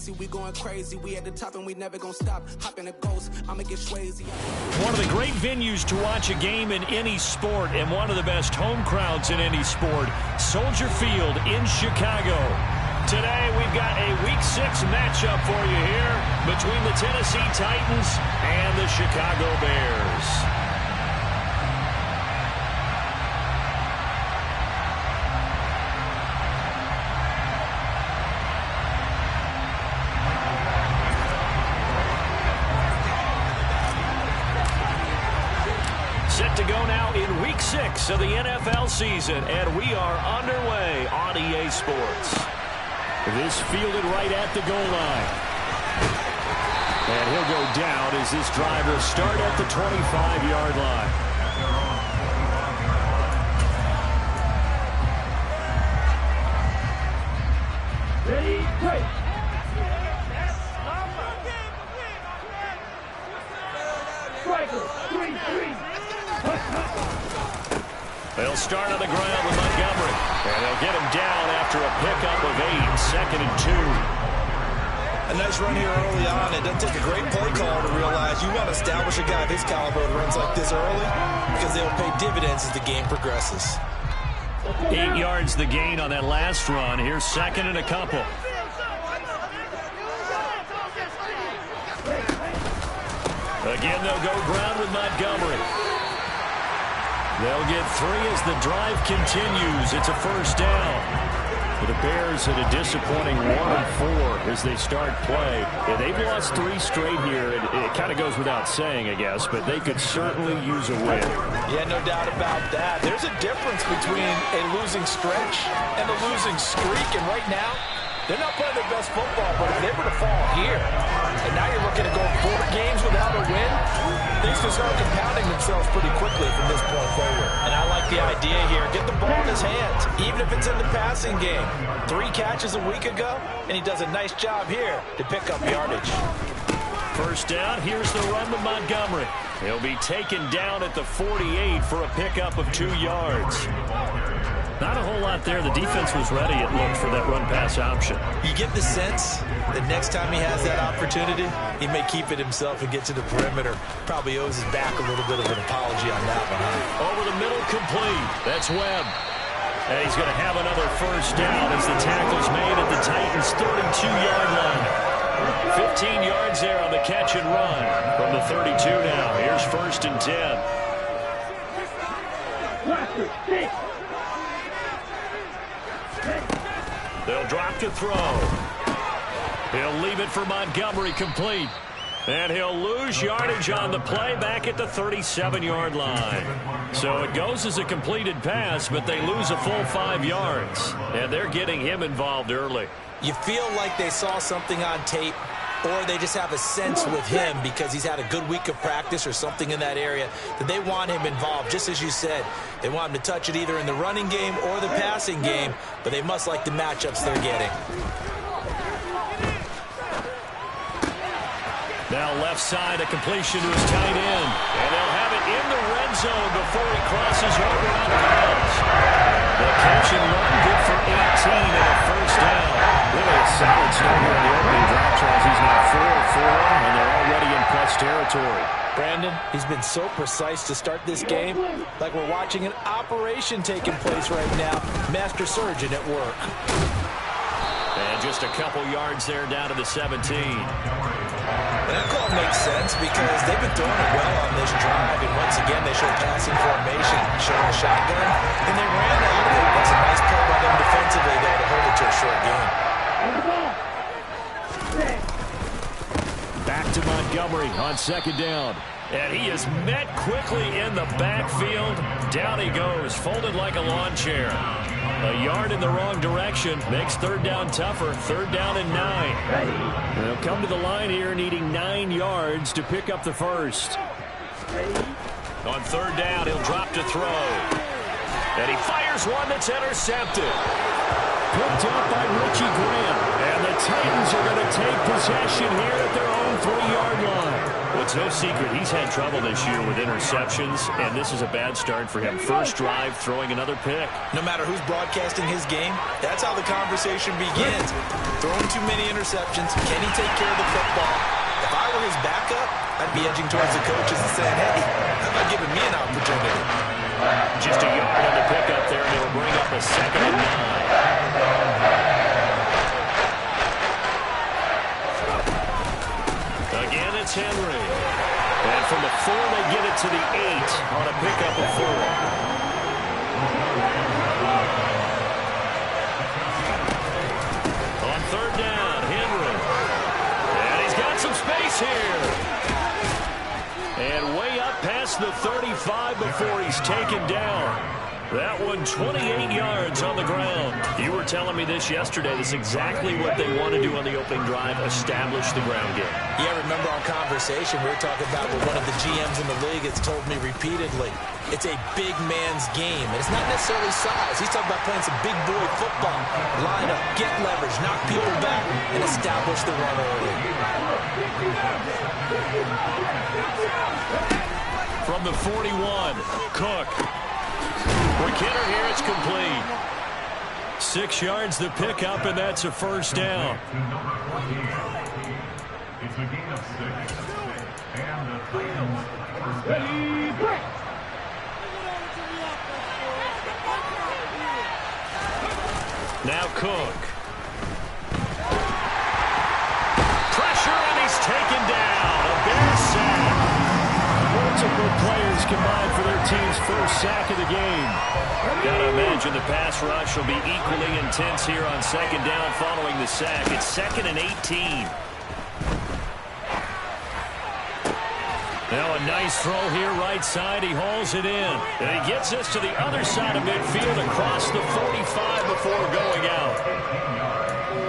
crazy, we going crazy. We at the top and we never gonna stop. Hop in the ghost, I'ma get crazy. One of the great venues to watch a game in any sport, and one of the best home crowds in any sport, Soldier Field in Chicago. Today we've got a Week 6 matchup for you here between the Tennessee Titans and the Chicago Bears. Set to go now in Week 6 of the NFL season, and we are underway on EA Sports. This fielded right at the goal line. And he'll go down as this drive will start at the 25-yard line. Ready, break. Striker, 3-3. They'll start on the ground with Montgomery. And they'll get him down after a pickup of 8, 2nd and 2. A nice run here early on. It doesn't take a great play call to realize you want to establish a guy of his caliber that runs like this early because they'll pay dividends as the game progresses. 8 yards the gain on that last run. Here's 2nd and a couple. Again, they'll go ground with Montgomery. They'll get 3 as the drive continues. It's a first down. The Bears had a disappointing 1-4 as they start play. Yeah, they've lost 3 straight here. It kind of goes without saying, I guess, but they could certainly use a win. Yeah, no doubt about that. There's a difference between a losing stretch and a losing streak, and right now, they're not playing their best football, but if they were to fall here, and now you're looking to go 4 games without a win, things can start compounding themselves pretty quickly from this point forward. And I like the idea here. Get the ball in his hands, even if it's in the passing game. 3 catches a week ago, and he does a nice job here to pick up yardage. First down, here's the run with Montgomery. He'll be taken down at the 48 for a pickup of 2 yards. Not a whole lot there. The defense was ready, it looked, for that run-pass option. You get the sense that next time he has that opportunity, he may keep it himself and get to the perimeter. Probably owes his back a little bit of an apology on that one, huh? Over the middle, complete. That's Webb. And he's going to have another first down as the tackle's made at the Titans' 32-yard line. 15 yards there on the catch and run from the 32 now. Here's 1st and 10. They'll drop to throw. He'll leave it for Montgomery, complete. And he'll lose yardage on the play back at the 37-yard line. So it goes as a completed pass, but they lose a full 5 yards. And they're getting him involved early. You feel like they saw something on tape, or they just have a sense with him because he's had a good week of practice or something in that area that they want him involved. Just as you said, they want him to touch it either in the running game or the passing game, but they must like the matchups they're getting. Now left side, a completion to his tight end. And they'll have it in the red zone before he crosses over out of bounds. The catch and run good for 18 and a first down. Really a solid start here in the opening drive, Charles. He's now 4-4, and they're already in plus territory. Brandon, he's been so precise to start this game, like we're watching an operation taking place right now. Master surgeon at work. And just a couple yards there down to the 17. That call makes sense because they've been throwing it well on this drive, and once again they show passing formation, showing a shotgun, and they ran out of it. That's a nice play by them defensively there to hold it to a short game. Back to Montgomery on 2nd down. And he is met quickly in the backfield. Down he goes, folded like a lawn chair. A yard in the wrong direction makes 3rd down tougher. 3rd down and 9. They'll come to the line here needing 9 yards to pick up the first. On 3rd down, he'll drop to throw. And he fires one that's intercepted. Picked up by Richie Graham. And the Titans are going to take possession here at their own 3-yard line. Well, it's no secret he's had trouble this year with interceptions, and this is a bad start for him. First drive, throwing another pick. No matter who's broadcasting his game, that's how the conversation begins. Throwing too many interceptions. Can he take care of the football? If I were his backup, I'd be edging towards the coaches and saying, hey, how about giving me an opportunity? Just a yard on the pickup there, and it'll bring up a 2nd and 9. Again, it's Henry. And from the 4, they get it to the 8 on a pickup of 4. On 3rd down, Henry. And he's got some space here. And way up past the 35 before he's taken down. That one 28 yards on the ground. You were telling me this yesterday. This is exactly what they want to do on the opening drive, establish the ground game. Yeah, remember our conversation we were talking about with one of the GMs in the league has told me repeatedly. It's a big man's game. And it's not necessarily size. He's talking about playing some big boy football. Line up, get leverage, knock people back, and establish the run early. From the 41, Cook. For Kidder here, it's complete. 6 yards the pickup, and that's a first down. It's a gain of 6. And the Titans ready, break. Now Cook. Pressure, and he's taken down. A Bear sack. Multiple players combined for their team's first sack of the game. Gotta imagine the pass rush will be equally intense here on 2nd down following the sack. It's 2nd and 18. Now a nice throw here right side. He hauls it in. And he gets us to the other side of midfield across the 45 before going out.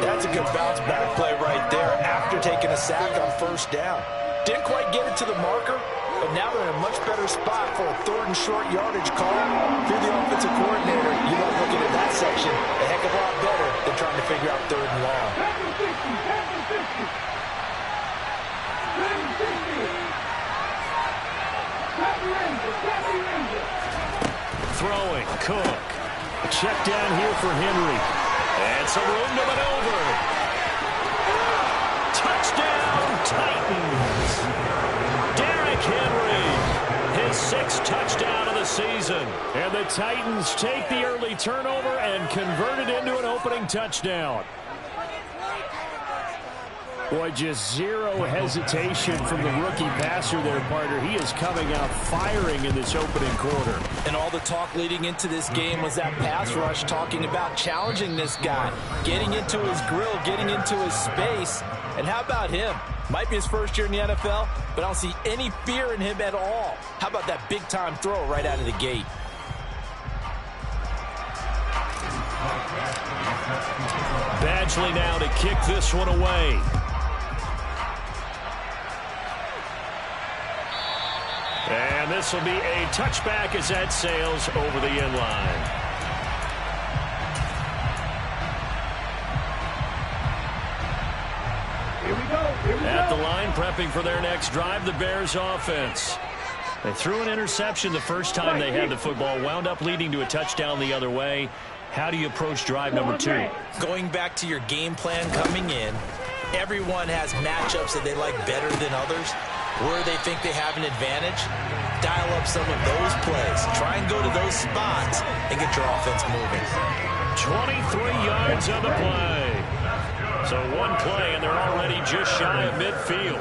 That's a good bounce back play right there after taking a sack on 1st down. Didn't quite get it to the marker, but now they're in a much better spot for a 3rd and short yardage call. If you're the offensive coordinator, you love looking at that section a heck of a lot better than trying to figure out 3rd and long. Throwing, Cook. A check down here for Henry. And some room to maneuver. Touchdown, Titans. Derrick Henry, his 6th touchdown of the season. And the Titans take the early turnover and convert it into an opening touchdown. Boy, just zero hesitation from the rookie passer there, partner. He is coming out firing in this opening quarter. And all the talk leading into this game was that pass rush, talking about challenging this guy, getting into his grill, getting into his space. And how about him? Might be his first year in the NFL, but I don't see any fear in him at all. How about that big-time throw right out of the gate? Badgley now to kick this one away. And this will be a touchback as that sails over the end line. Here we go. At the line, prepping for their next drive, the Bears offense. They threw an interception the first time they had the football, wound up leading to a touchdown the other way. How do you approach drive number 2? Going back to your game plan coming in, everyone has matchups that they like better than others. Where they think they have an advantage, dial up some of those plays. Try and go to those spots and get your offense moving. 23 yards on the play. So one play, and they're already just shy of midfield.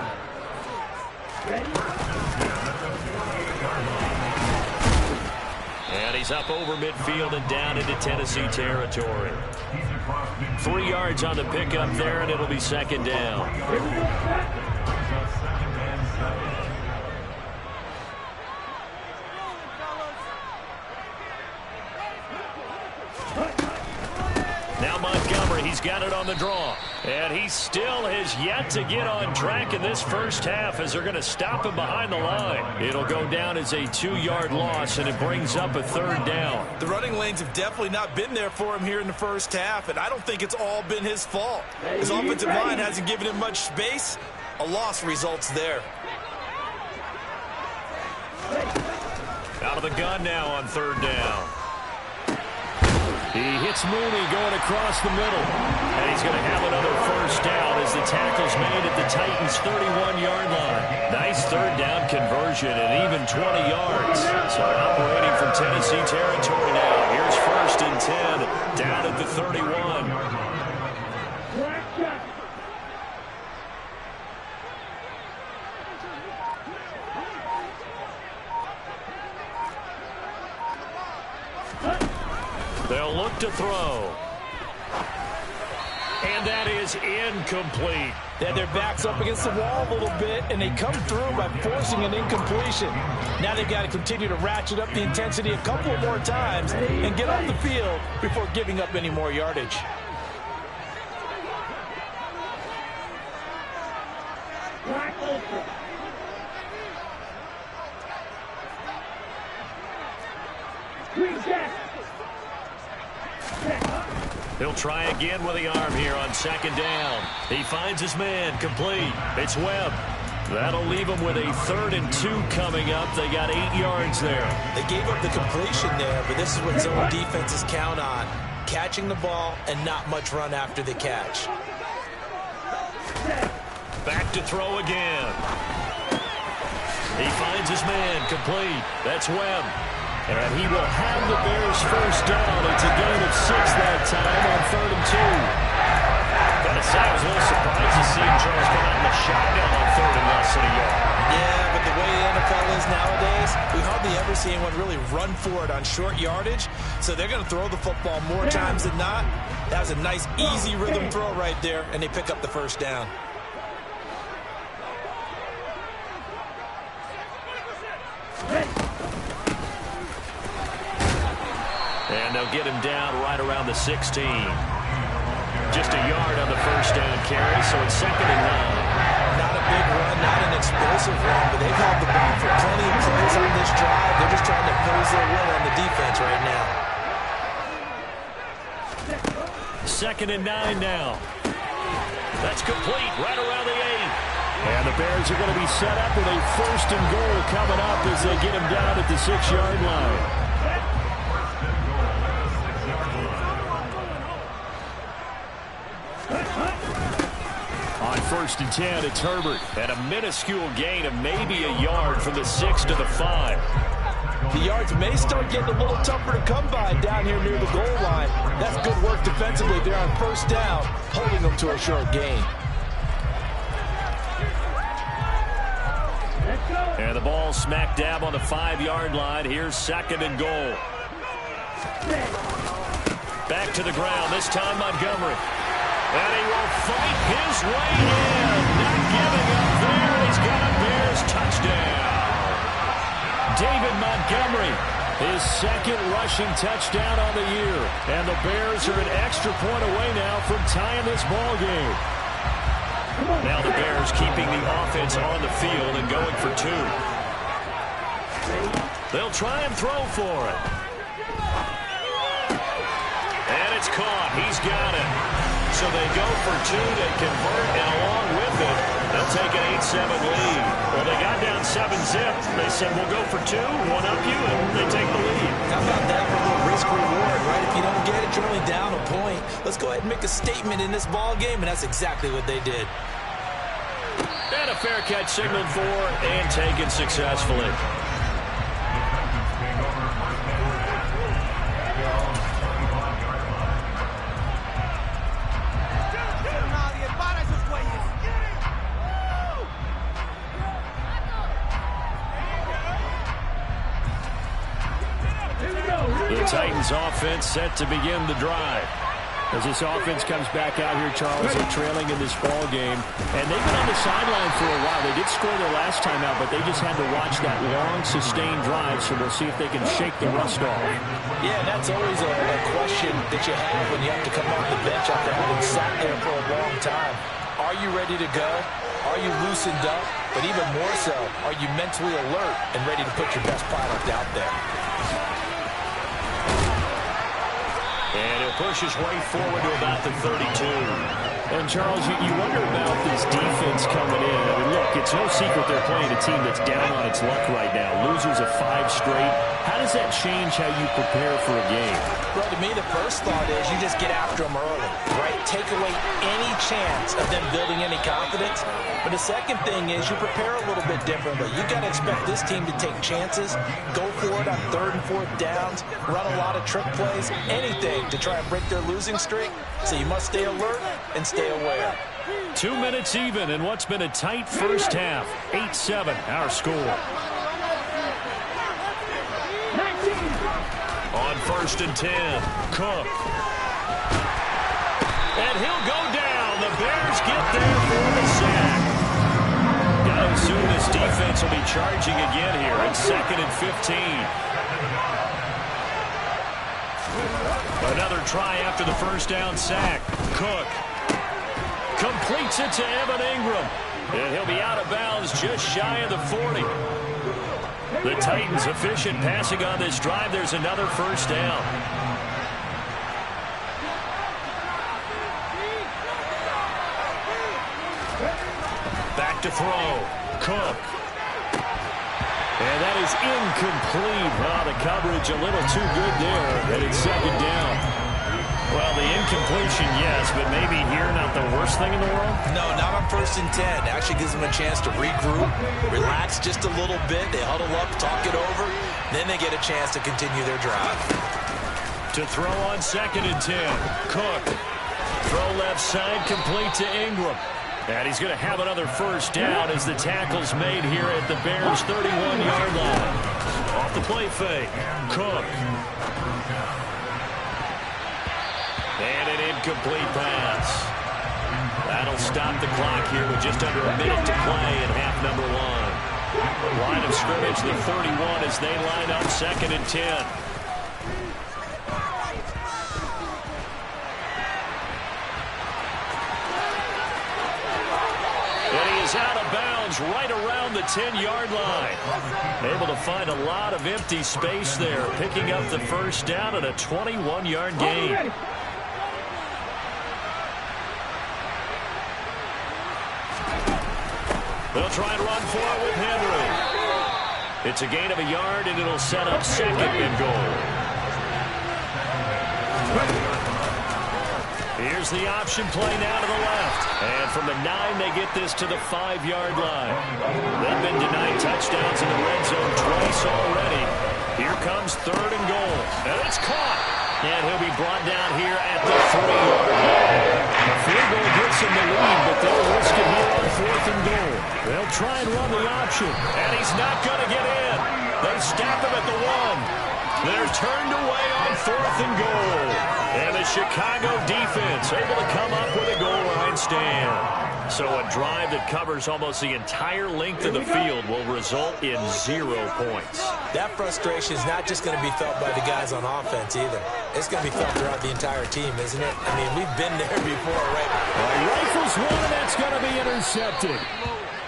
And he's up over midfield and down into Tennessee territory. 3 yards on the pickup there, and it'll be 2nd down. Now Montgomery, he's got it on the draw. And he still has yet to get on track in this first half as they're going to stop him behind the line. It'll go down as a 2-yard loss, and it brings up a 3rd down. The running lanes have definitely not been there for him here in the first half, and I don't think it's all been his fault. His offensive line hasn't given him much space. A loss results there. Out of the gun now on third down. He hits Mooney going across the middle. And he's going to have another first down as the tackle's made at the Titans' 31-yard line. Nice third down conversion and even 20 yards. So operating from Tennessee territory now. Here's first and 10 down at the 31. They'll look to throw. And that is incomplete. They had their backs up against the wall a little bit, and they come through by forcing an incompletion. Now they've got to continue to ratchet up the intensity a couple more times and get off the field before giving up any more yardage. He'll try again with the arm here on second down. He finds his man, complete. It's Webb. That'll leave him with a 3rd and 2 coming up. They got 8 yards there. They gave up the completion there, but this is what zone defenses count on. Catching the ball and not much run after the catch. Back to throw again. He finds his man, complete. That's Webb. And he will have the Bears first down. It's a gain of 6 that time on 3rd and 2. Gotta say, I was a little surprised to see Charles come out in the shotgun on 3rd and less than a yard. Yeah, but the way the NFL is nowadays, we hardly ever see anyone really run for it on short yardage. So they're going to throw the football more times than not. That was a nice, easy rhythm throw right there, and they pick up the first down. And they'll get him down right around the 16. Just a yard on the first down carry, so it's 2nd and 9. Not a big run, not an explosive run, but they've held the ball for plenty of plays on this drive. They're just trying to impose their will on the defense right now. 2nd and 9 now. That's complete right around the 8. And the Bears are going to be set up with a 1st and goal coming up as they get him down at the 6-yard line. On 1st and 10, it's Herbert. And a minuscule gain of maybe a yard from the 6 to the 5. The yards may start getting a little tougher to come by down here near the goal line. That's good work defensively there on 1st down, holding them to a short gain. And the ball smack dab on the 5-yard line. Here's 2nd and goal. Back to the ground, this time Montgomery. And he will fight his way in. Not giving up there. He's got a Bears touchdown. David Montgomery, his 2nd rushing touchdown on the year. And the Bears are an extra point away now from tying this ball game. Now the Bears keeping the offense on the field and going for 2. They'll try and throw for it. And it's caught. He's got it. So they go for 2, they convert, and along with it, they'll take an 8-7 lead. Well, they got down 7-zip. They said, we'll go for 2, one up you, and they take the lead. How about that for a little risk-reward, right? If you don't get it, you're only down a point. Let's go ahead and make a statement in this ball game, and that's exactly what they did. And a fair catch signaled for and taken successfully. The Titans offense set to begin the drive. As this offense comes back out here, Charles, they're trailing in this ball game. And they've been on the sideline for a while. They did score their last time out, but they just had to watch that long, sustained drive, so we'll see if they can shake the rust off. Yeah, that's always a question that you have when you have to come off the bench after having sat there for a long time. Are you ready to go? Are you loosened up? But even more so, are you mentally alert and ready to put your best product out there? And he'll push his way forward to about the 32. And, Charles, you wonder about this defense coming in. I mean, look, it's no secret they're playing a team that's down on its luck right now. Losers of 5 straight. How does that change how you prepare for a game? Well, to me, the first thought is you just get after them early, right? Take away any chance of them building any confidence. But the second thing is you prepare a little bit differently. You got to expect this team to take chances, go for it on 3rd and 4th downs, run a lot of trick plays, anything to try and break their losing streak. So you must stay alert and stay aware. 2 minutes even in what's been a tight first half. 8-7, our score. On 1st and 10, Cook. And he'll go down. The Bears get there for the sack. Got to assume this defense will be charging again here. It's 2nd and 15. Another try after the first down sack. Cook completes it to Evan Ingram. And he'll be out of bounds just shy of the 40. The Titans efficient passing on this drive. There's another first down. Back to throw. Cook. And that is incomplete. Oh, the coverage a little too good there. And it's 2nd down. Well, the incompletion, yes, but maybe here not the worst thing in the world? No, not on 1st and 10. Actually gives them a chance to regroup, relax just a little bit. They huddle up, talk it over. Then they get a chance to continue their drive. To throw on 2nd and 10. Cook. Throw left side, complete to Ingram. And he's going to have another first down as the tackle's made here at the Bears' 31-yard line. Off the play fake. Cook. And an incomplete pass. That'll stop the clock here with just under a minute to play in half number 1. Line of scrimmage, the 31 as they line up 2nd and 10. Out of bounds right around the 10-yard line. Able to find a lot of empty space there, picking up the first down at a 21-yard gain. They'll try and run for it with Henry. It's a gain of a yard, and it'll set up 2nd and goal. Here's the option play now to the left. And from the 9, they get this to the 5-yard line. They've been denied touchdowns in the red zone twice already. Here comes 3rd and goal. And it's caught. And he'll be brought down here at the 3-yard line. A field goal gets him the lead, but they'll risk it here on 4th and goal. They'll try and run the option. And he's not going to get in. They stop him at the 1. They're turned away on 4th and goal. And the Chicago defense able to come up with a goal line stand. So a drive that covers almost the entire length of the field will result in 0 points. That frustration is not just going to be felt by the guys on offense either. It's going to be felt throughout the entire team, isn't it? I mean, we've been there before, right? Rifles one, and that's going to be intercepted.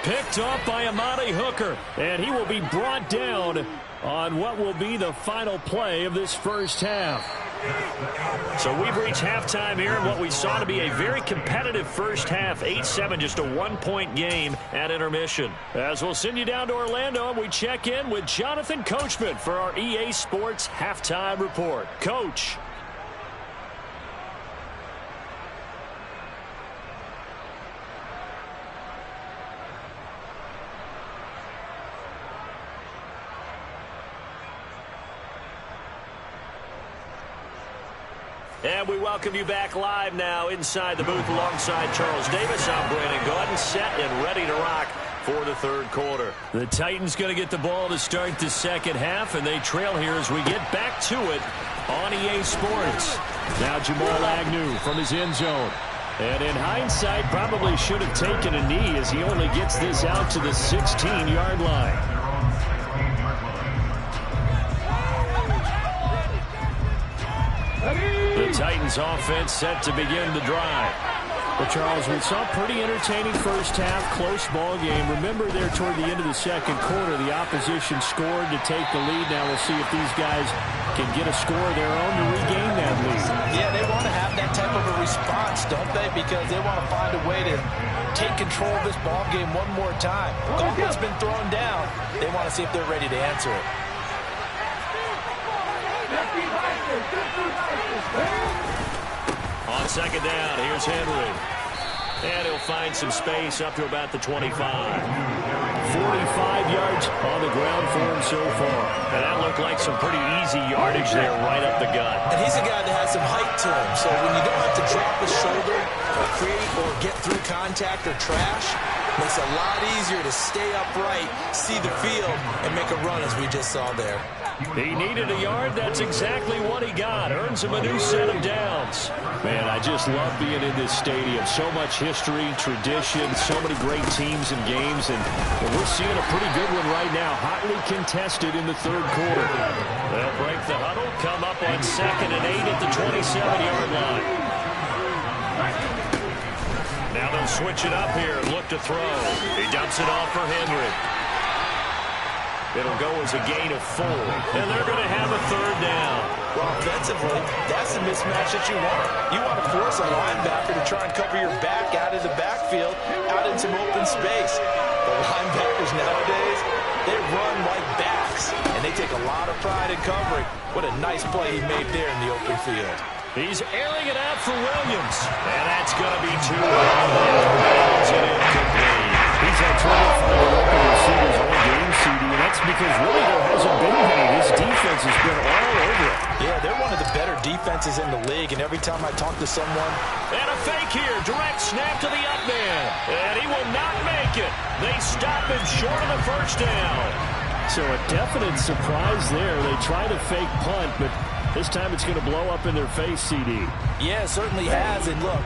Picked off by Amani Hooker. And he will be brought down on what will be the final play of this first half. So we've reached halftime here in what we saw to be a very competitive first half. 8-7, just a 1-point game at intermission. As we'll send you down to Orlando, we check in with Jonathan Coachman for our EA Sports Halftime Report. Coach. And we welcome you back live now inside the booth alongside Charles Davis. I'm Brandon Gordon, set and ready to rock for the 3rd quarter. The Titans going to get the ball to start the second half, and they trail here as we get back to it on EA Sports. Now Jamal Agnew from his end zone. And in hindsight, probably should have taken a knee as he only gets this out to the 16-yard line. The Titans offense set to begin the drive. Well, Charles, we saw a pretty entertaining first half, close ball game. Remember there toward the end of the second quarter, the opposition scored to take the lead. Now we'll see if these guys can get a score of their own to regain that lead. Yeah, they want to have that type of a response, don't they? Because they want to find a way to take control of this ball game one more time. Gauntlet's been thrown down. They want to see if they're ready to answer it. On second down, here's Henry. And he'll find some space up to about the 25. 45 yards on the ground for him so far. And that looked like some pretty easy yardage there right up the gut. And he's a guy that has some height to him. So when you don't have to drop his shoulder or create or get through contact or trash, it makes it a lot easier to stay upright, see the field, and make a run as we just saw there. He needed a yard. That's exactly what he got. Earns him a new set of downs. Man, I just love being in this stadium. So much history, tradition, so many great teams and games. And we're seeing a pretty good one right now. Hotly contested in the third quarter. They'll break the huddle, come up on 2nd and 8 at the 27-yard line. Now they'll switch it up here and look to throw. He dumps it off for Henry. It'll go as a gain of 4. And they're going to have a third down. Well, offensively, that's the mismatch that you want. You want to force a linebacker to try and cover your back out of the backfield, out in some open space. The linebackers nowadays, they run like backs, and they take a lot of pride in covering. What a nice play he made there in the open field. He's airing it out for Williams. And that's going to be too long. He's had trouble finding open receivers all game, CD, and that's because really there hasn't been any. This defense has been all over it. Yeah, they're one of the better defenses in the league, and every time I talk to someone... And a fake here, direct snap to the up man, and he will not make it. They stop him short of the first down. So a definite surprise there. They try to fake punt, but this time it's going to blow up in their face, CD. Yeah, it certainly has, and look,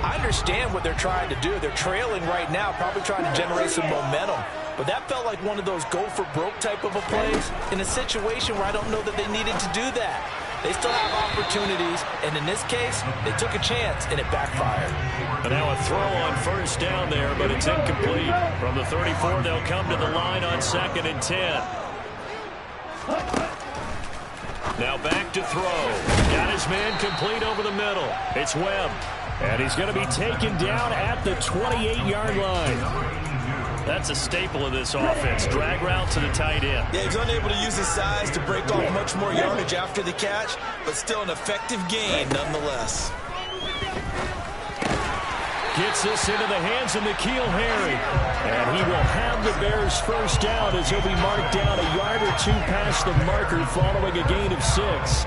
I understand what they're trying to do. They're trailing right now, probably trying to generate some momentum. But that felt like one of those go-for-broke type of a plays in a situation where I don't know that they needed to do that. They still have opportunities, and in this case, they took a chance, and it backfired. And now a throw on first down there, but it's incomplete. From the 34, they'll come to the line on 2nd and 10. Now back to throw. Got his man complete over the middle. It's Webb. And he's going to be taken down at the 28-yard line. That's a staple of this offense. Drag route to the tight end. Yeah, he's unable to use his size to break off much more yardage after the catch, but still an effective gain nonetheless. Gets this into the hands of N'Keal Harry. And he will have the Bears first down as he'll be marked down a yard or two past the marker following a gain of 6.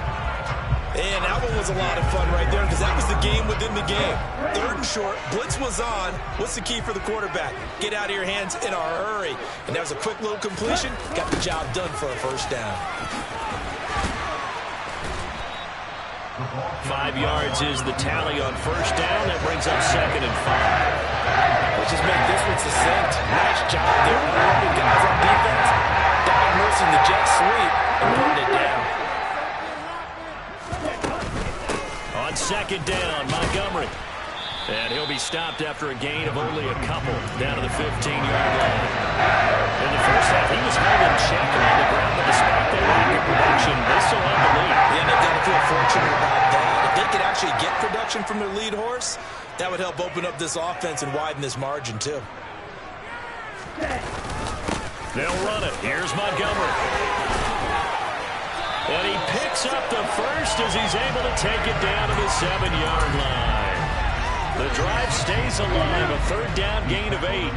And that one was a lot of fun right there because that was the game within the game. 3rd and short, blitz was on. What's the key for the quarterback? Get out of your hands in a hurry. And that was a quick little completion. Got the job done for a first down. 5 yards is the tally on first down. That brings up 2nd and 5. Let's just make this one succinct. Nice job there. The guys on defense diagnosing the jet sweep and putting it down. On 2nd down, Montgomery. And he'll be stopped after a gain of only a couple down to the 15-yard line. In the first half, he was held in check on the ground, but despite their lack of production, they still have the lead. Yeah, they've got to feel fortunate about that. If they could actually get production from their lead horse, that would help open up this offense and widen this margin, too. They'll run it. Here's Montgomery. And he picks up the first as he's able to take it down to the 7-yard line. The drive stays alive. A 3rd down gain of 8.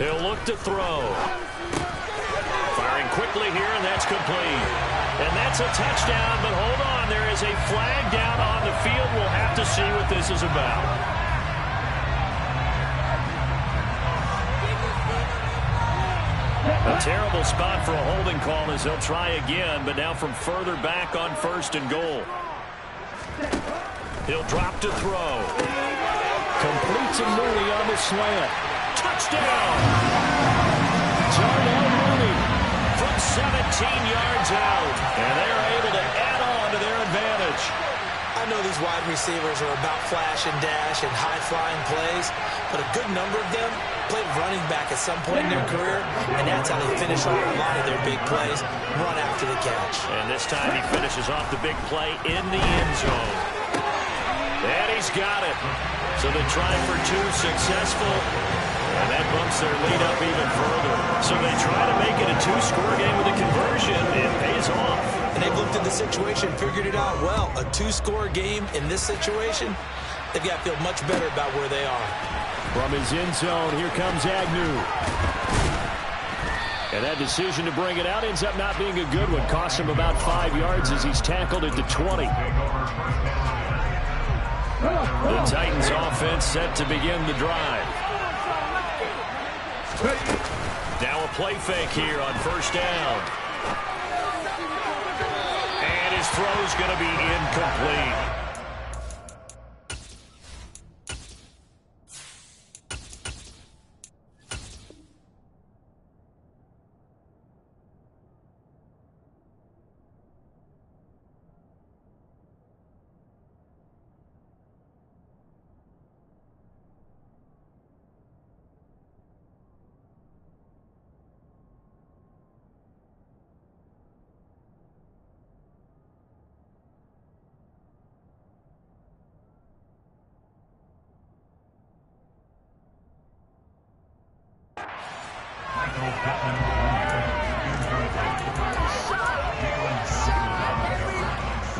He'll look to throw. Firing quickly here, and that's complete. And that's a touchdown, but hold on. There is a flag down on the field. We'll have to see what this is about. A terrible spot for a holding call as he'll try again, but now from further back on 1st and goal. He'll drop to throw. Completes a Mooney on the slant. Touchdown! Darnell Mooney from 17 yards out, and they are able to add on to their advantage. I know these wide receivers are about flash and dash and high-flying plays, but a good number of them played running back at some point in their career, and that's how they finish off a lot of their big plays, run after the catch. And this time he finishes off the big play in the end zone. And he's got it. So they try for 2, successful, and that bumps their lead up even further. So they try to make it a 2-score game with a conversion. It pays off. And they've looked at the situation, figured it out well. A 2-score game in this situation, they've got to feel much better about where they are. From his end zone, here comes Agnew. And that decision to bring it out ends up not being a good one. Cost him about 5 yards as he's tackled at the 20. The Titans offense set to begin the drive. Now a play fake here on first down. And his throw's going to be incomplete.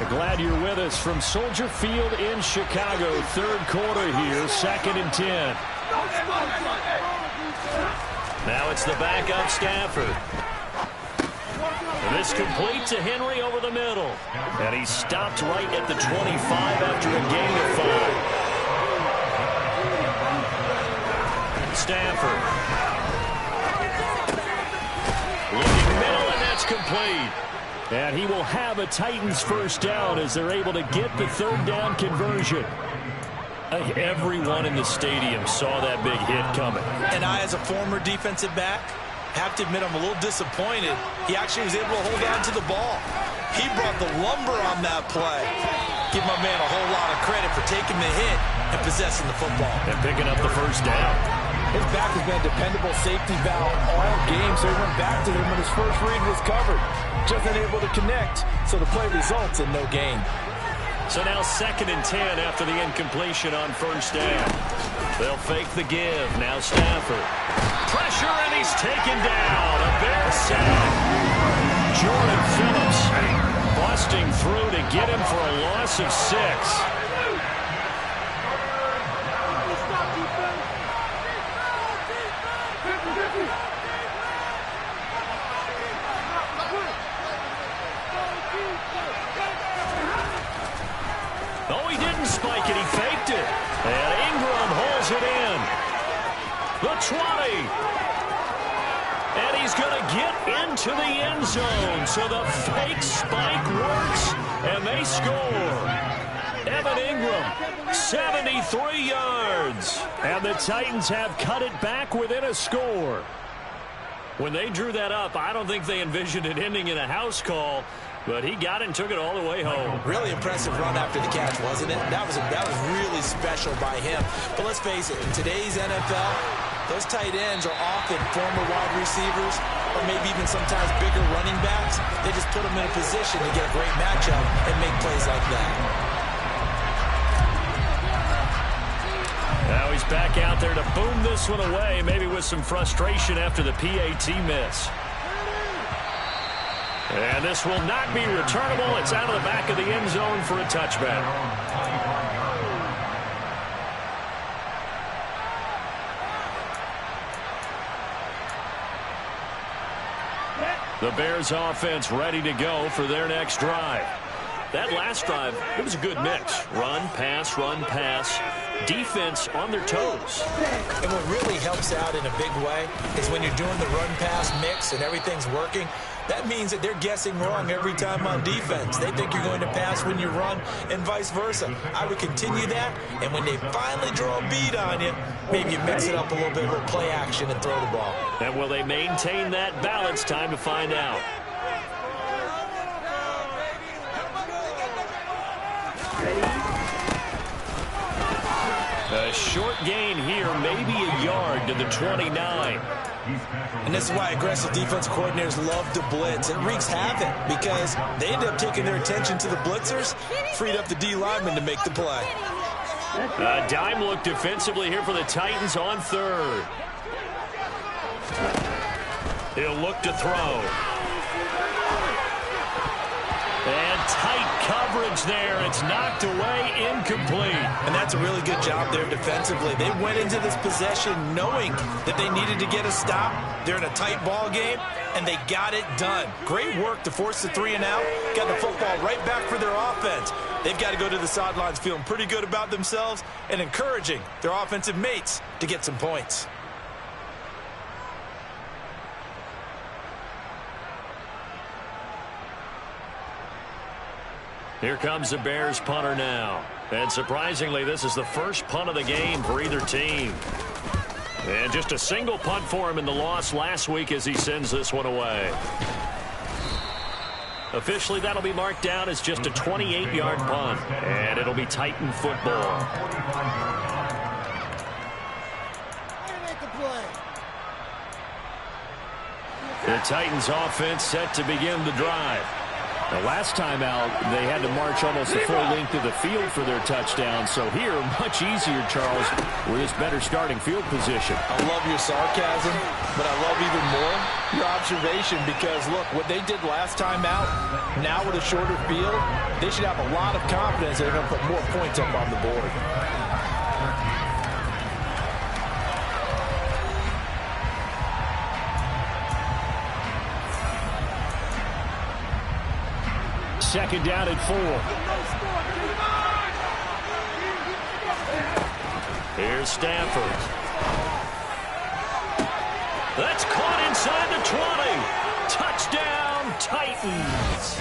Glad you're with us from Soldier Field in Chicago. Third quarter here, 2nd and 10. Now it's the backup Stafford. And this complete to Henry over the middle. And he stopped right at the 25 after a gain of 5. Stafford. Looking middle, and that's complete. And he will have a Titans first down as they're able to get the third down conversion. Everyone in the stadium saw that big hit coming. And I, as a former defensive back, have to admit I'm a little disappointed. He actually was able to hold on to the ball. He brought the lumber on that play. Give my man a whole lot of credit for taking the hit and possessing the football. And picking up the first down. His back has been a dependable safety valve all game, so he went back to him when his first read was covered. Just unable to connect, so the play results in no gain. So now 2nd and 10 after the incompletion on first down. They'll fake the give. Now Stafford. Pressure, and he's taken down. A Bear sack. Jordan Phillips busting through to get him for a loss of 6. Oh, he didn't spike it. He faked it. And Ingram holds it in. The 20. And he's going to get into the end zone. So the fake spike works, and they score. Evan Ingram, 73 yards. And the Titans have cut it back within a score. When they drew that up, I don't think they envisioned it ending in a house call. But he got it and took it all the way home. Really impressive run after the catch, wasn't it? That was really special by him. But let's face it, in today's NFL, those tight ends are often former wide receivers or maybe even sometimes bigger running backs. They just put them in a position to get a great matchup and make plays like that. Now he's back out there to boom this one away, maybe with some frustration after the PAT miss. And this will not be returnable. It's out of the back of the end zone for a touchback. The Bears offense ready to go for their next drive. That last drive, it was a good mix. Run, pass, defense on their toes. And what really helps out in a big way is when you're doing the run-pass mix and everything's working, that means that they're guessing wrong every time on defense. They think you're going to pass when you run and vice versa. I would continue that, and when they finally draw a bead on you, maybe you mix it up a little bit with play action and throw the ball. And will they maintain that balance? Time to find out. A short gain here, maybe a yard to the 29. And this is why aggressive defensive coordinators love to blitz. It wreaks havoc because they end up taking their attention to the blitzers, freed up the D lineman to make the play. A dime look defensively here for the Titans on third. He'll look to throw. And tight coverage there. It's knocked away, incomplete. And that's a really good job there defensively. They went into this possession knowing that they needed to get a stop. They're in a tight ball game, and they got it done. Great work to force the 3 and out. Got the football right back for their offense. They've got to go to the sidelines feeling pretty good about themselves and encouraging their offensive mates to get some points. Here comes the Bears punter now. And surprisingly, this is the first punt of the game for either team. And just a single punt for him in the loss last week as he sends this one away. Officially, that'll be marked down as just a 28-yard punt. And it'll be Titan football. The Titans offense set to begin the drive. The last time out, they had to march almost the full length of the field for their touchdown. So here, much easier, Charles, with this better starting field position. I love your sarcasm, but I love even more your observation because, look, what they did last time out, now with a shorter field, they should have a lot of confidence they're going to put more points up on the board. Second down at 4. Here's Stafford. That's caught inside the 20. Touchdown, Titans.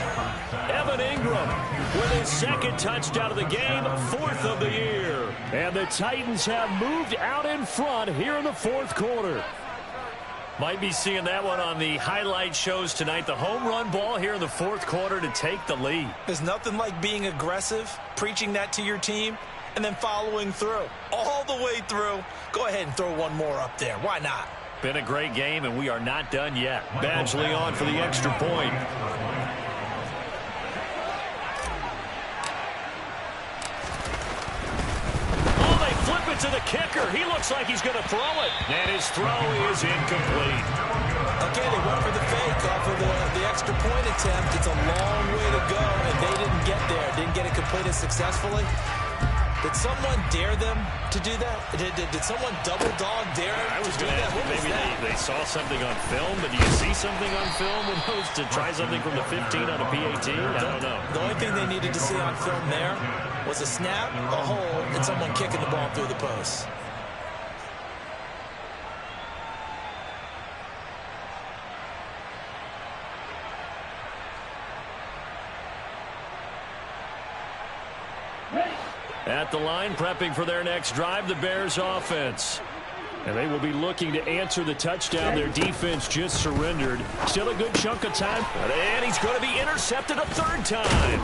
Evan Ingram with his second touchdown of the game, 4th of the year. And the Titans have moved out in front here in the 4th quarter. Might be seeing that one on the highlight shows tonight. The home run ball here in the 4th quarter to take the lead. There's nothing like being aggressive, preaching that to your team, and then following through. All the way through. Go ahead and throw one more up there. Why not? Been a great game, and we are not done yet. Badgley on for the extra point. To the kicker. He looks like he's going to throw it. And his throw is incomplete. Okay, they went for the fake off of the extra point attempt. It's a long way to go, and they didn't get there. Didn't get it completed successfully. Did someone dare them to do that? Did someone double dog dare them to do that? Maybe they saw something on film, but do you see something on film when those to try something from the 15 on a PAT? I don't know. The only thing they needed to see on film there was a snap, a hold, and someone kicking the ball through the post. At the line, prepping for their next drive, the Bears offense. And they will be looking to answer the touchdown their defense just surrendered. Still a good chunk of time. And he's going to be intercepted a 3rd time.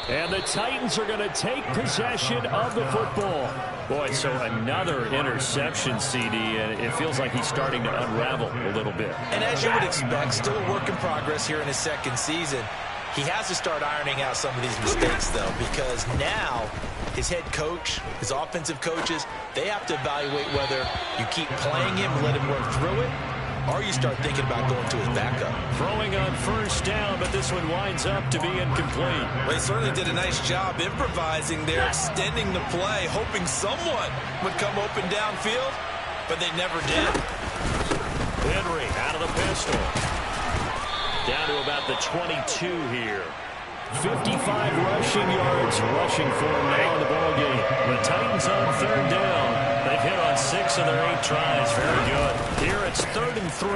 And the Titans are going to take possession of the football. Boy, so another interception, CD, and it feels like he's starting to unravel a little bit. And as you would expect, still a work in progress here in his 2nd season. He has to start ironing out some of these mistakes, though, because now his head coach, his offensive coaches, they have to evaluate whether you keep playing him and let him work through it, or you start thinking about going to his backup. Throwing on 1st down, but this one winds up to be incomplete. Well, he certainly did a nice job improvising there, extending the play, hoping someone would come open downfield, but they never did. Henry out of the pistol. Down to about the 22 here. 55 rushing yards rushing for him now in the ballgame. The Titans on 3rd down. They've hit on 6 of their 8 tries. Very good. Here it's 3rd and 3.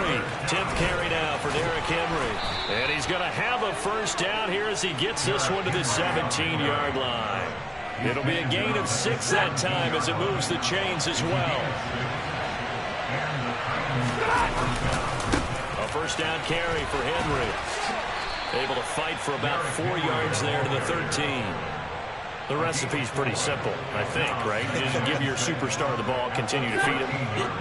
10th carry now for Derrick Henry. And he's going to have a 1st down here as he gets this one to the 17-yard line. It'll be a gain of 6 that time as it moves the chains as well. A 1st down carry for Henry. Able to fight for about 4 yards there to the 13. The recipe's pretty simple, I think, right? You just give your superstar the ball, continue to feed him.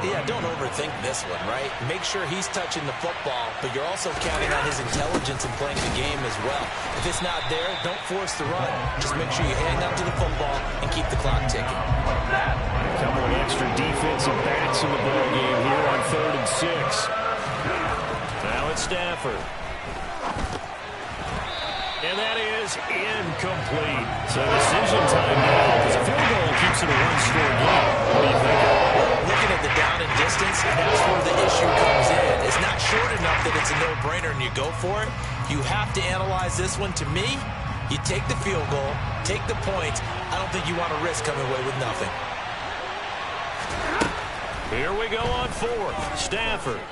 Yeah, don't overthink this one, right? Make sure he's touching the football, but you're also counting on his intelligence in playing the game as well. If it's not there, don't force the run. Just make sure you hang on to the football and keep the clock ticking. A couple of extra defensive backs in the ball game here on 3rd and 6. Now it's Stafford. And that is incomplete. So decision time now, because a field goal keeps it a one-score game. What do you think? Looking at the down and distance, that's where the issue comes in. It's not short enough that it's a no-brainer and you go for it. You have to analyze this one. To me, you take the field goal, take the points. I don't think you want to risk coming away with nothing. Here we go on 4th. Stafford.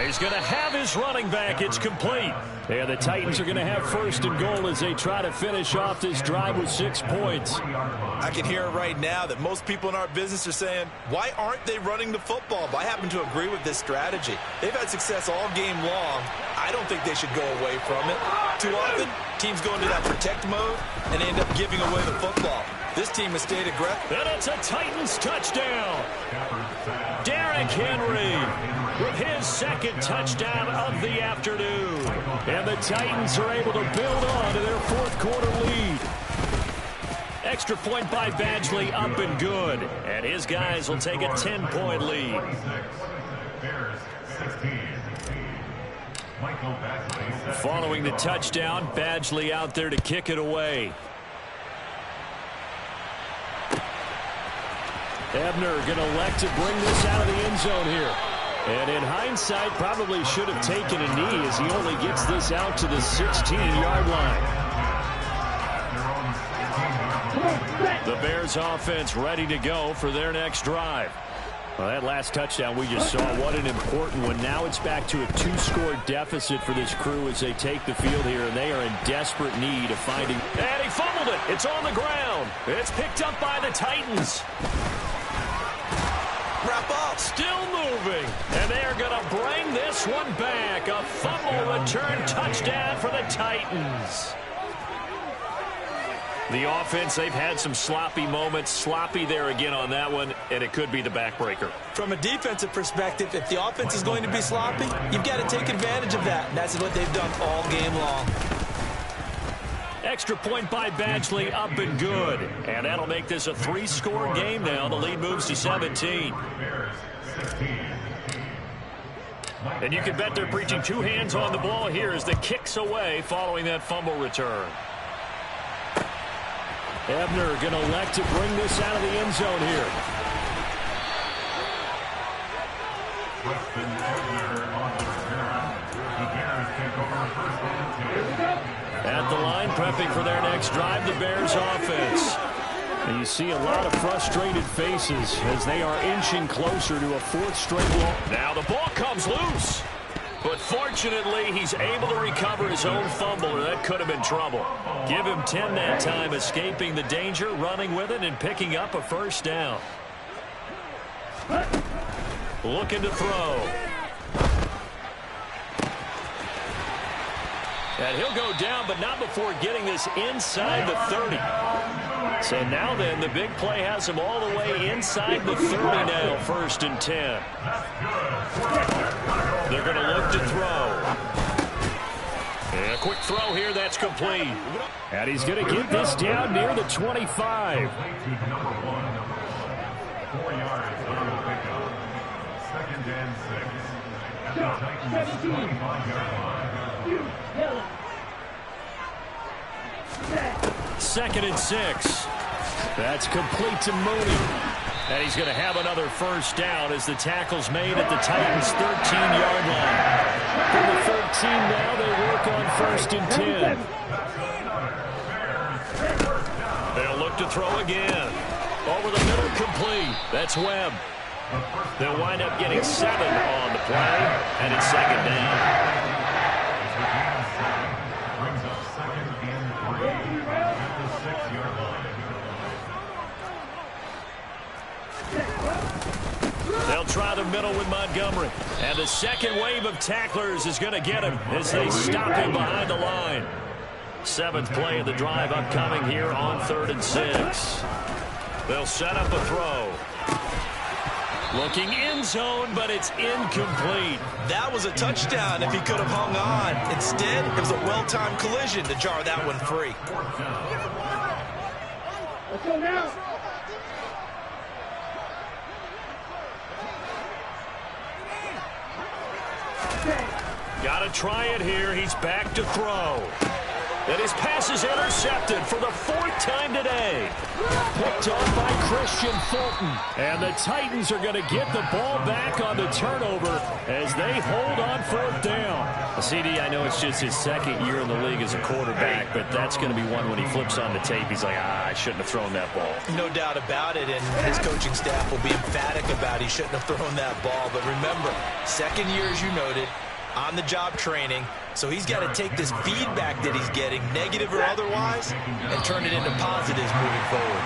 He's going to have his running back. It's complete. And the Titans are going to have 1st and goal as they try to finish off this drive with 6 points. I can hear it right now that most people in our business are saying, why aren't they running the football? But I happen to agree with this strategy. They've had success all game long. I don't think they should go away from it. Too often, teams go into that protect mode and end up giving away the football. This team has stayed aggressive. And it's a Titans touchdown. Derrick Henry with his 2nd touchdown of the afternoon. And the Titans are able to build on to their 4th quarter lead. Extra point by Badgley, up and good. And his guys will take a 10-point lead. Following the touchdown, Badgley out there to kick it away. Ebner going to elect to bring this out of the end zone here. And in hindsight, probably should have taken a knee as he only gets this out to the 16-yard line. The Bears offense ready to go for their next drive. Well, that last touchdown we just saw, what an important one. Now it's back to a 2-score deficit for this crew as they take the field here, and they are in desperate need of finding. And he fumbled it. It's on the ground. It's picked up by the Titans. Wrap up. Still moving. And they are going to bring this one back. A fumble return touchdown for the Titans. The offense, they've had some sloppy moments. Sloppy there again on that one, and it could be the backbreaker. From a defensive perspective, if the offense is going to be sloppy, you've got to take advantage of that. And that's what they've done all game long. Extra point by Badgley, up and good. And that'll make this a 3-score game now. The lead moves to 17. And you can bet they're preaching 2 hands on the ball here as the kick's away following that fumble return. Ebner going to elect to bring this out of the end zone here. At the line, prepping for their next drive, the Bears offense. And you see a lot of frustrated faces as they are inching closer to a 4th straight loss. Now the ball comes loose. But fortunately, he's able to recover his own fumble, or that could have been trouble. Give him 10 that time, escaping the danger, running with it, and picking up a 1st down. Looking to throw. And he'll go down, but not before getting this inside the 30. So now then, the big play has him all the way inside the 30 now, 1st and 10. They're going to look to throw. And a quick throw here, that's complete. And he's going to get this down near the 25. 4 yards on the pickup. 2nd and 6. At the Titans' 25-yard line. 2nd and 6. That's complete to Mooney. And he's going to have another 1st down as the tackle's made at the Titans' 13-yard line. From the 13 now, they work on 1st and 10. They'll look to throw again. Over the middle, complete. That's Webb. They'll wind up getting 7 on the play, and it's 2nd down. Brings up 2nd and 3 at the 6-yard line. They'll try the middle with Montgomery. And the second wave of tacklers is going to get him as they stop him behind the line. Seventh play of the drive upcoming here on 3rd and 6. They'll set up a throw. Looking end zone, but it's incomplete. That was a touchdown if he could have hung on. Instead, it was a well-timed collision to jar that one free. Let's go now. Got to try it here. He's back to throw. And his pass is intercepted for the 4th time today. Picked off by Christian Fulton. And the Titans are going to get the ball back on the turnover as they hold on 4th down. CD, I know it's just his 2nd year in the league as a quarterback, but that's going to be one when he flips on the tape. He's like, I shouldn't have thrown that ball. No doubt about it, and his coaching staff will be emphatic about he shouldn't have thrown that ball. But remember, 2nd year, as you noted, on-the-job training, so he's got to take this feedback that he's getting, negative or otherwise, and turn it into positives moving forward.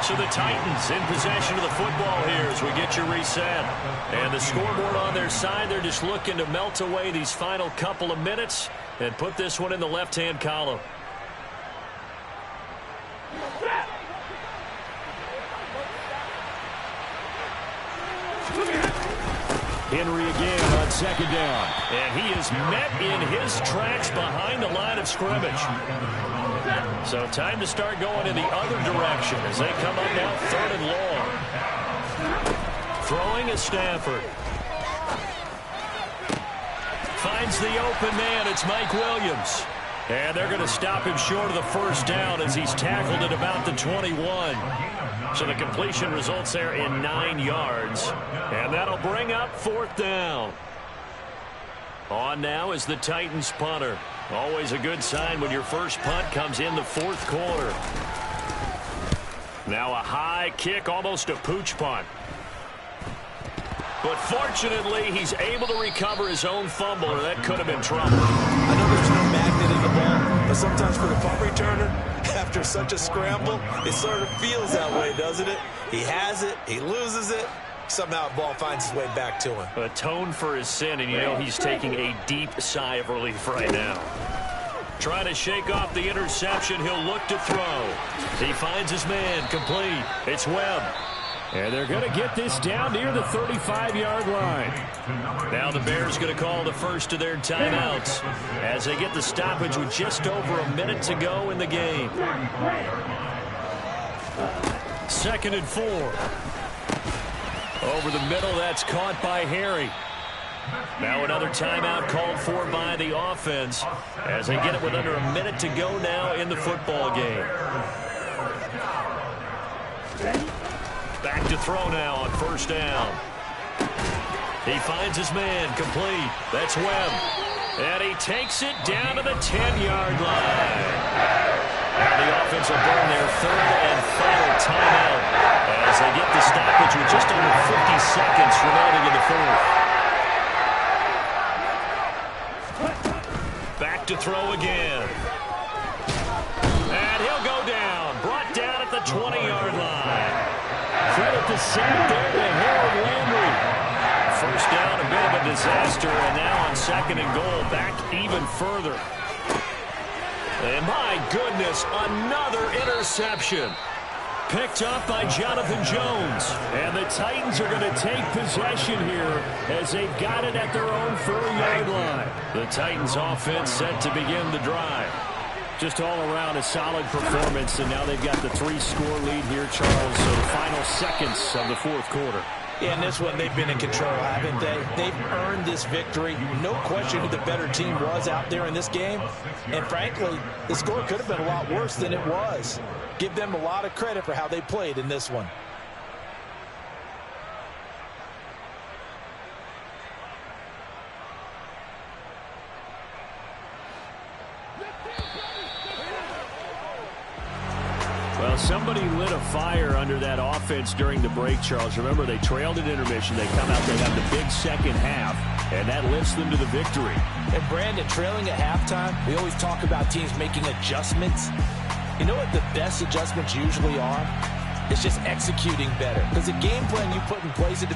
So the Titans in possession of the football here as we get you reset. And the scoreboard on their side, they're just looking to melt away these final couple of minutes and put this one in the left-hand column. Henry again on 2nd down. And he is met in his tracks behind the line of scrimmage. So time to start going in the other direction as they come up now 3rd and long. Throwing is Stafford. Finds the open man. It's Mike Williams. And they're going to stop him short of the 1st down as he's tackled at about the 21. So the completion results there in 9 yards. And that'll bring up 4th down. On now is the Titans punter. Always a good sign when your first punt comes in the 4th quarter. Now a high kick, almost a pooch punt. But fortunately, he's able to recover his own fumble, or that could have been trouble. I know there's no magnet in the ball, but sometimes for the punt returner, after such a scramble, it sort of feels that way, doesn't it? He has it, he loses it, somehow the ball finds its way back to him. Atone for his sin, and you know he's taking a deep sigh of relief right now. Trying to shake off the interception, he'll look to throw. He finds his man, complete. It's Webb. And they're going to get this down near the 35-yard line. Now the Bears going to call the first of their timeouts as they get the stoppage with just over a minute to go in the game. 2nd and 4. Over the middle, that's caught by Harry. Now another timeout called for by the offense as they get it with under a minute to go now in the football game. Back to throw now on 1st down. He finds his man, complete. That's Webb. And he takes it down to the 10-yard line. Now the offense will burn their 3rd and final timeout as they get the stoppage with just under 50 seconds remaining in the 4th. Back to throw again. And he'll go down. Brought down at the 20-yard line. Credit the sack there to Harold Landry. 1st down, a bit of a disaster, and now on 2nd and goal, back even further. And my goodness, another interception. Picked up by Jonathan Jones. And the Titans are going to take possession here as they've got it at their own 4-yard line. The Titans offense set to begin the drive. Just all around a solid performance, and now they've got the 3-score lead here, Charles. So the final seconds of the 4th quarter. Yeah, in this one, they've been in control, haven't they? They've earned this victory. No question who the better team was out there in this game. And frankly, the score could have been a lot worse than it was. Give them a lot of credit for how they played in this one. Well, somebody lit a fire under that offense during the break, Charles. Remember, they trailed at intermission. They come out, they have the big second half, and that lifts them to the victory. And, Brandon, trailing at halftime, we always talk about teams making adjustments. You know what the best adjustments usually are? It's just executing better. Because the game plan you put in place at the